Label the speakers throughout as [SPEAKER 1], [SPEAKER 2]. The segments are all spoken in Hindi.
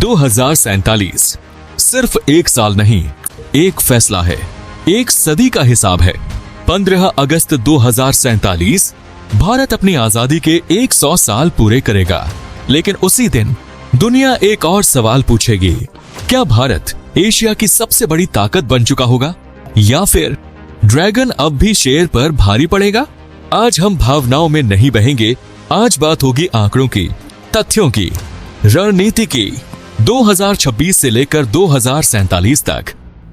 [SPEAKER 1] 2047 सिर्फ एक साल नहीं, एक फैसला है, एक सदी का हिसाब है। 15 अगस्त 2047 भारत अपनी आजादी के 100 साल पूरे करेगा। लेकिन उसी दिन दुनिया एक और सवाल पूछेगी, क्या भारत एशिया की सबसे बड़ी ताकत बन चुका होगा या फिर ड्रैगन अब भी शेर पर भारी पड़ेगा? आज हम भावनाओं में नहीं बहेंगे, आज बात होगी आंकड़ों की, तथ्यों की, रणनीति की। 2026 से लेकर 2047 तक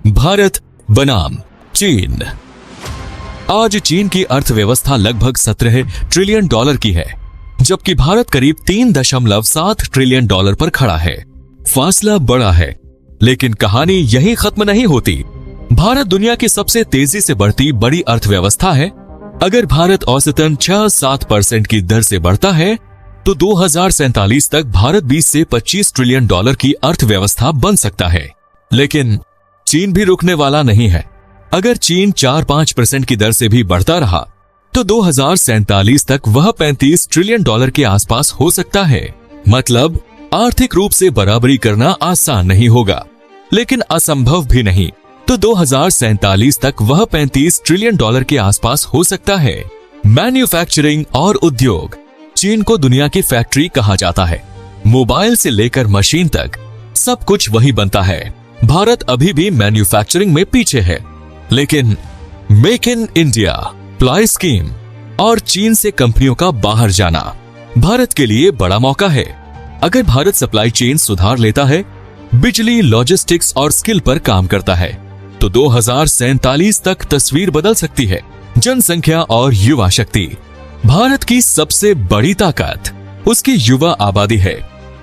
[SPEAKER 1] भारत बनाम चीन। आज चीन की अर्थव्यवस्था लगभग 17 ट्रिलियन डॉलर की है, जबकि भारत करीब 3.7 ट्रिलियन डॉलर पर खड़ा है। फासला बड़ा है, लेकिन कहानी यही खत्म नहीं होती। भारत दुनिया की सबसे तेजी से बढ़ती बड़ी अर्थव्यवस्था है। अगर भारत औसतन 6-7% की दर से बढ़ता है तो 2047 तक भारत 20 से 25 ट्रिलियन डॉलर की अर्थव्यवस्था बन सकता है। लेकिन चीन भी रुकने वाला नहीं है। अगर चीन 4-5% की दर से भी बढ़ता रहा तो 2047 तक वह 35 ट्रिलियन डॉलर के आसपास हो सकता है। मतलब आर्थिक रूप से बराबरी करना आसान नहीं होगा, लेकिन असंभव भी नहीं। तो 2047 तक वह 35 ट्रिलियन डॉलर के आसपास हो सकता है। मैन्युफैक्चरिंग और उद्योग। चीन को दुनिया की फैक्ट्री कहा जाता है। मोबाइल से लेकर मशीन तक सब कुछ वही बनता है। भारत अभी भी मैन्युफैक्चरिंग में पीछे है, लेकिन make in India, ply scheme और चीन से कंपनियों का बाहर जाना भारत के लिए बड़ा मौका है। अगर भारत सप्लाई चेन सुधार लेता है, बिजली, लॉजिस्टिक्स और स्किल पर काम करता है, तो 2047 तक तस्वीर बदल सकती है। जनसंख्या और युवा शक्ति। भारत की सबसे बड़ी ताकत उसकी युवा आबादी है।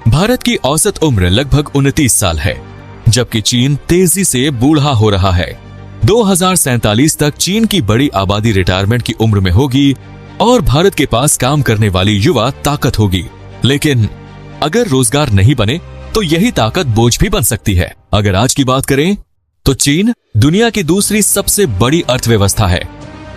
[SPEAKER 1] भारत की औसत उम्र लगभग 29 साल है, जबकि चीन तेजी से बूढ़ा हो रहा है। 2047 तक चीन की बड़ी आबादी रिटायरमेंट की उम्र में होगी और भारत के पास काम करने वाली युवा ताकत होगी। लेकिन अगर रोजगार नहीं बने तो यही ताकत बोझ भी बन सकती है। अगर आज की बात करें तो चीन दुनिया की दूसरी सबसे बड़ी अर्थव्यवस्था है।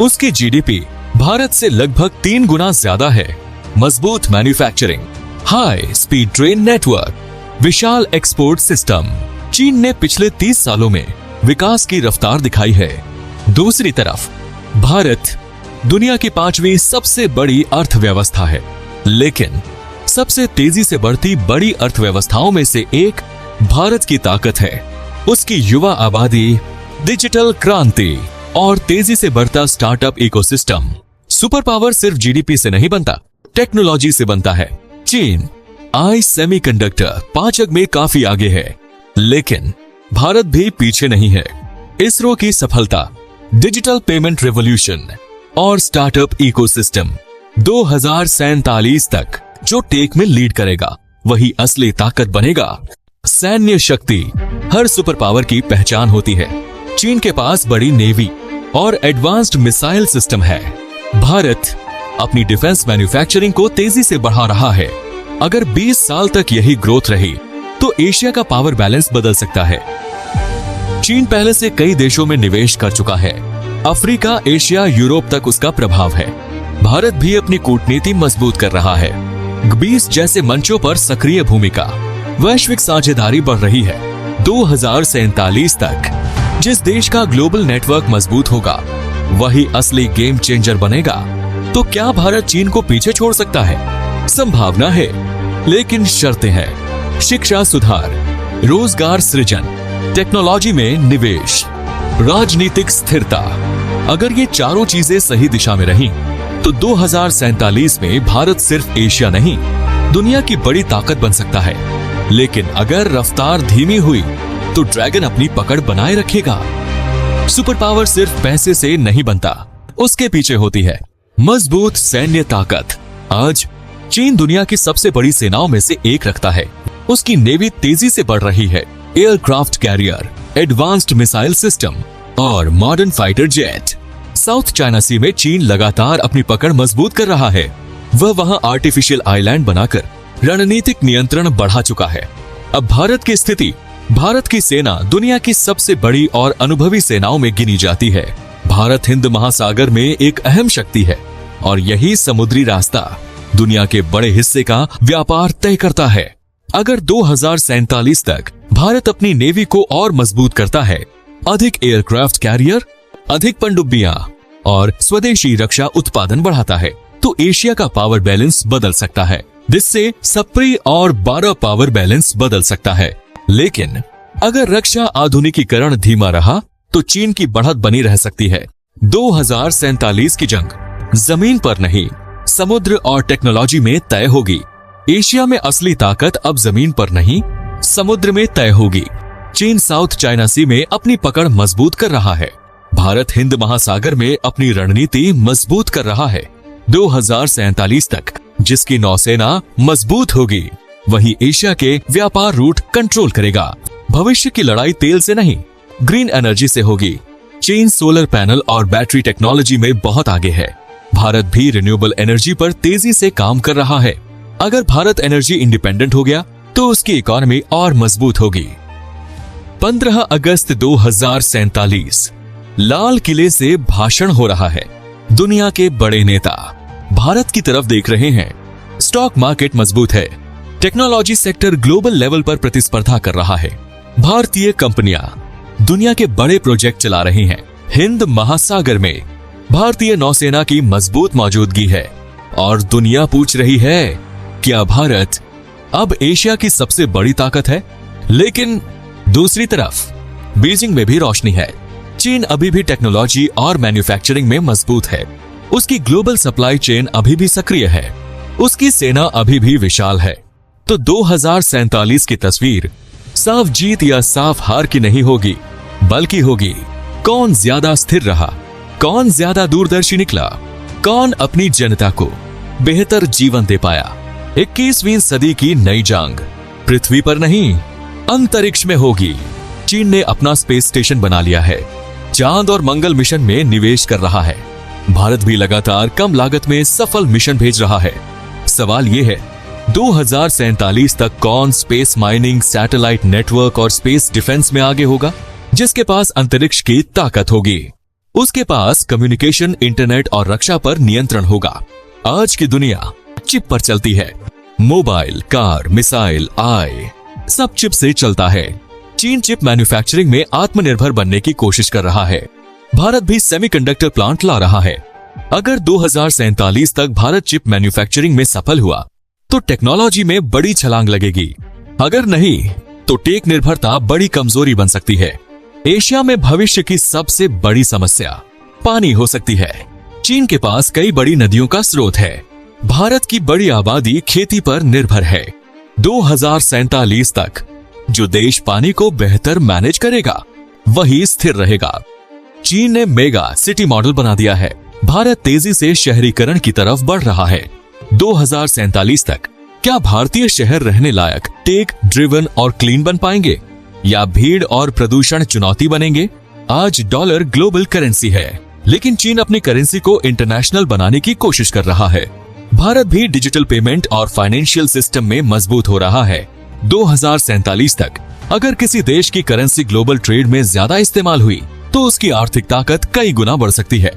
[SPEAKER 1] उसकी जीडीपी भारत से लगभग 3 गुना ज्यादा है। मजबूत manufacturing, high speed train network, विशाल एक्सपोर्ट सिस्टम। चीन ने पिछले 30 सालों में विकास की रफ्तार दिखाई है। दूसरी तरफ भारत दुनिया की 5वीं सबसे बड़ी अर्थव्यवस्था है, लेकिन सबसे तेजी से बढ़ती बड़ी अर्थव्यवस्थाओं में से एक भारत की ताकत है उसकी युवा आबादी, डिजिटल क्रांति और तेजी से बढ़ता स्टार्टअप इकोसिस्टम। सुपर पावर सिर्फ जीडीपी से नहीं बनता, टेक्नोलॉजी से बनता है। चीन सेमीकंडक्टर पांचक में काफी आगे है, लेकिन भारत भी पीछे नहीं है। इसरो की सफलता, डिजिटल पेमेंट रेवोल्यूशन और स्टार्टअप इकोसिस्टम। 2047 तक जो टेक में लीड करेगा वही असली ताकत बनेगा। सैन्य शक्ति। हर सुपर पावर की पहचान होती है। चीन के पास बड़ी नेवी और एडवांस्ड मिसाइल सिस्टम है। भारत अपनी डिफेंस मैन्युफैक्चरिंग को तेजी से बढ़ा रहा है। अगर 20 साल तक यही ग्रोथ रही तो एशिया का पावर बैलेंस बदल सकता है। चीन पहले से कई देशों में निवेश कर चुका है। अफ्रीका, एशिया, यूरोप तक उसका प्रभाव है। भारत भी अपनी कूटनीति मजबूत कर रहा है। 20 जैसे मंचों पर सक्रिय भूमिका। वैश्विक साझेदारी बढ़ रही है। 2047 तक जिस देश का ग्लोबल नेटवर्क मजबूत होगा वही असली गेम चेंजर बनेगा। तो क्या भारत चीन को पीछे छोड़ सकता है? संभावना है, लेकिन शर्तें हैं। शिक्षा सुधार, रोजगार सृजन, टेक्नोलॉजी में निवेश, राजनीतिक स्थिरता। अगर ये चारों चीजें सही दिशा में रहीं, तो 2047 में भारत सिर्फ एशिया नहीं, दुनिया की बड़ी ताकत बन सकता है। लेकिन अगर रफ्तार धीमी हुई तो ड्रैगन अपनी पकड़ बनाए रखेगा। सुपर पावर सिर्फ पैसे से नहीं बनता, उसके पीछे होती है मजबूत सैन्य ताकत। आज चीन दुनिया की सबसे बड़ी सेनाओं में से एक रखता है। उसकी नेवी तेजी से बढ़ रही है। Aircraft carrier, advanced missile system और modern fighter jet. South China Sea में चीन लगातार अपनी पकड़ मजबूत कर रहा है। वह वहां आर्टिफिशियल आइलैंड बनाकर रणनीतिक नियंत्रण बढ़ा चुका है। अब भारत की स्थिति, भारत की सेना दुनिया की सबसे बड़ी और अनुभवी सेनाओं में गिनी जाती है। भारत हिंद महासागर में एक अहम शक्ति है और यही समुद्री रास्ता दुनिया के बड़े हिस्से का व्यापार तय करता है। अगर 2047 तक भारत अपनी नेवी को और मजबूत करता है, अधिक एयरक्राफ्ट कैरियर, अधिक पनडुब्बियां और स्वदेशी रक्षा उत्पादन बढ़ाता है, तो एशिया का पावर बैलेंस बदल सकता है, जिससे सप्री और 12 पावर बैलेंस बदल सकता है। लेकिन अगर रक्षा आधुनिकीकरण धीमा रहा तो चीन की बढ़त बनी रह सकती है। 2047 की जंग जमीन पर नहीं, समुद्र और टेक्नोलॉजी में तय होगी। एशिया में असली ताकत अब जमीन पर नहीं, समुद्र में तय होगी। चीन साउथ चाइना सी में अपनी पकड़ मजबूत कर रहा है। भारत हिंद महासागर में अपनी रणनीति मजबूत कर रहा है। 2047 तक जिसकी नौसेना मजबूत होगी, वही एशिया के व्यापार रूट कंट्रोल करेगा। भविष्य की लड़ाई तेल से नहीं, ग्रीन एनर्जी से होगी। चीन सोलर पैनल और बैटरी टेक्नोलॉजी में बहुत आगे है। भारत भी रिन्यूएबल एनर्जी पर तेजी से काम कर रहा है। अगर भारत एनर्जी इंडिपेंडेंट हो गया तो उसकी इकोनॉमी और मजबूत होगी। 15 अगस्त 2047 लाल किले से भाषण हो रहा है। दुनिया के बड़े नेता भारत की तरफ देख रहे हैं। स्टॉक मार्केट मजबूत है। टेक्नोलॉजी सेक्टर ग्लोबल लेवल पर प्रतिस्पर्धा कर रहा है। भारतीय कंपनियां दुनिया के बड़े प्रोजेक्ट चला रही हैं। हिंद महासागर में भारतीय नौसेना की मजबूत मौजूदगी है और दुनिया पूछ रही है, क्या भारत अब एशिया की सबसे बड़ी ताकत है? लेकिन दूसरी तरफ बीजिंग में भी रोशनी है। चीन अभी भी टेक्नोलॉजी और मैन्युफैक्चरिंग में मजबूत है। उसकी ग्लोबल सप्लाई चेन अभी भी सक्रिय है। उसकी सेना अभी भी विशाल है। तो 2047 की तस्वीर साफ जीत या साफ हार की नहीं होगी, बल्कि होगी कौन ज्यादा स्थिर रहा, कौन ज्यादा दूरदर्शी निकला, कौन अपनी जनता को बेहतर जीवन दे पाया। 21वीं सदी की नई जंग पृथ्वी पर नहीं, अंतरिक्ष में होगी। चीन ने अपना स्पेस स्टेशन बना लिया है, चांद और मंगल मिशन में निवेश कर रहा है। भारत भी लगातार कम लागत में सफल मिशन भेज रहा है। सवाल यह है, 2047 तक कौन स्पेस माइनिंग, सैटेलाइट नेटवर्क और स्पेस डिफेंस में आगे होगा? जिसके पास अंतरिक्ष की ताकत होगी, उसके पास कम्युनिकेशन, इंटरनेट और रक्षा पर नियंत्रण होगा। आज की दुनिया चिप पर चलती है। मोबाइल, कार, मिसाइल, AI सब चिप से चलता है। चीन चिप मैन्युफैक्चरिंग में आत्मनिर्भर बनने की कोशिश कर रहा है। भारत भी सेमीकंडक्टर प्लांट ला रहा है। अगर 2047 तक भारत चिप मैन्युफैक्चरिंग में सफल हुआ तो टेक्नोलॉजी में बड़ी छलांग लगेगी। अगर नहीं तो टेक निर्भरता बड़ी कमजोरी बन सकती है। एशिया में भविष्य की सबसे बड़ी समस्या पानी हो सकती है। चीन के पास कई बड़ी नदियों का स्रोत है। भारत की बड़ी आबादी खेती पर निर्भर है। 2047 तक जो देश पानी को बेहतर मैनेज करेगा वही स्थिर रहेगा। चीन ने मेगा सिटी मॉडल बना दिया है। भारत तेजी से शहरीकरण की तरफ बढ़ रहा है। 2047 तक क्या भारतीय शहर रहने लायक, टेक ड्रिवन और क्लीन बन पाएंगे या भीड़ और प्रदूषण चुनौती बनेंगे? आज डॉलर ग्लोबल करेंसी है, लेकिन चीन अपनी करेंसी को इंटरनेशनल बनाने की कोशिश कर रहा है। भारत भी डिजिटल पेमेंट और फाइनेंशियल सिस्टम में मजबूत हो रहा है। 2047 तक अगर किसी देश की करेंसी ग्लोबल ट्रेड में ज्यादा इस्तेमाल हुई तो उसकी आर्थिक ताकत कई गुना बढ़ सकती है।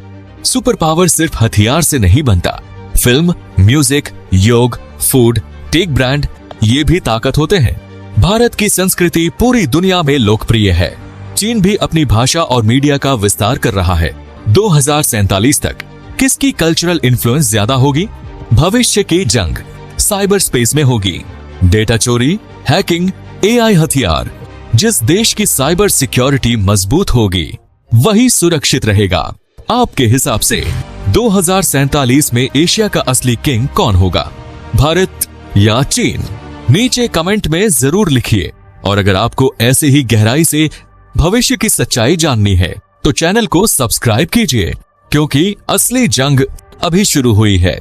[SPEAKER 1] सुपर पावर सिर्फ हथियार से नहीं बनता। फिल्म, म्यूजिक, योग, फूड, टेक ब्रांड ये भी ताकत होते हैं। भारत की संस्कृति पूरी दुनिया में लोकप्रिय है। चीन भी अपनी भाषा और मीडिया का विस्तार कर रहा है। 2047 तक किसकी कल्चरल इन्फ्लुएंस ज्यादा होगी? भविष्य की जंग साइबर स्पेस में होगी। डेटा चोरी, हैकिंग, AI हथियार। जिस देश की साइबर सिक्योरिटी मजबूत होगी वही सुरक्षित रहेगा। आपके हिसाब से 2047 में एशिया का असली किंग कौन होगा, भारत या चीन? नीचे कमेंट में जरूर लिखिए। और अगर आपको ऐसे ही गहराई से भविष्य की सच्चाई जाननी है तो चैनल को सब्सक्राइब कीजिए, क्योंकि असली जंग अभी शुरू हुई है।